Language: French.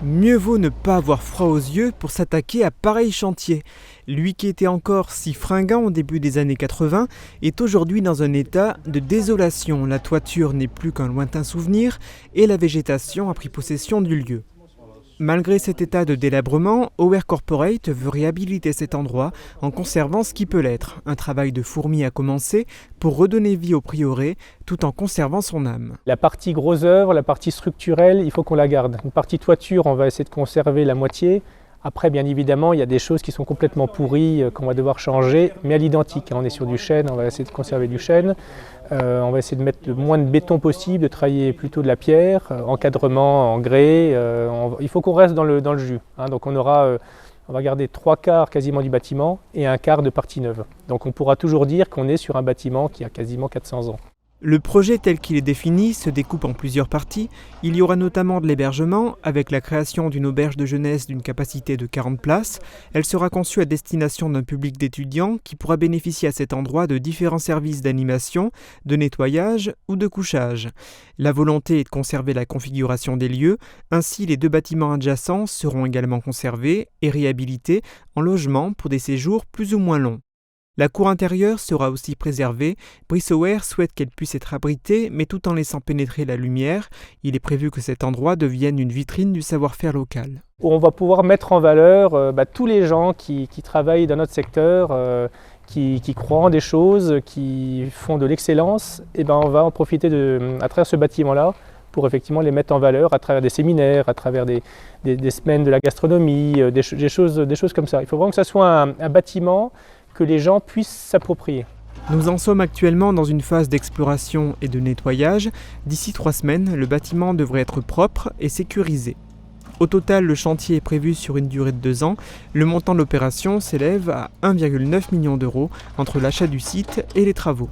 Mieux vaut ne pas avoir froid aux yeux pour s'attaquer à pareil chantier. Lui qui était encore si fringant au début des années 80 est aujourd'hui dans un état de désolation. La toiture n'est plus qu'un lointain souvenir et la végétation a pris possession du lieu. Malgré cet état de délabrement, Auer Corporate veut réhabiliter cet endroit en conservant ce qui peut l'être. Un travail de fourmi a commencé pour redonner vie au prieuré tout en conservant son âme. La partie gros œuvre, la partie structurelle, il faut qu'on la garde. Une partie toiture, on va essayer de conserver la moitié. Après, bien évidemment, il y a des choses qui sont complètement pourries, qu'on va devoir changer, mais à l'identique. On est sur du chêne, on va essayer de conserver du chêne. On va essayer de mettre le moins de béton possible, de travailler plutôt de la pierre, encadrement en grès. Il faut qu'on reste dans le jus. Donc on va garder 3/4 quasiment du bâtiment et 1/4 de partie neuve. Donc on pourra toujours dire qu'on est sur un bâtiment qui a quasiment 400 ans. Le projet tel qu'il est défini se découpe en plusieurs parties. Il y aura notamment de l'hébergement, avec la création d'une auberge de jeunesse d'une capacité de 40 places. Elle sera conçue à destination d'un public d'étudiants qui pourra bénéficier à cet endroit de différents services d'animation, de nettoyage ou de couchage. La volonté est de conserver la configuration des lieux, ainsi les 2 bâtiments adjacents seront également conservés et réhabilités en logement pour des séjours plus ou moins longs. La cour intérieure sera aussi préservée. Brice Auer souhaite qu'elle puisse être abritée, mais tout en laissant pénétrer la lumière. Il est prévu que cet endroit devienne une vitrine du savoir-faire local. On va pouvoir mettre en valeur tous les gens qui travaillent dans notre secteur, qui croient en des choses, qui font de l'excellence. Et on va en profiter à travers ce bâtiment-là pour effectivement les mettre en valeur à travers des séminaires, à travers des semaines de la gastronomie, des choses comme ça. Il faut vraiment que ça soit un bâtiment que les gens puissent s'approprier. Nous en sommes actuellement dans une phase d'exploration et de nettoyage. D'ici 3 semaines, le bâtiment devrait être propre et sécurisé. Au total, le chantier est prévu sur une durée de 2 ans. Le montant de l'opération s'élève à 1,9 million d'euros entre l'achat du site et les travaux.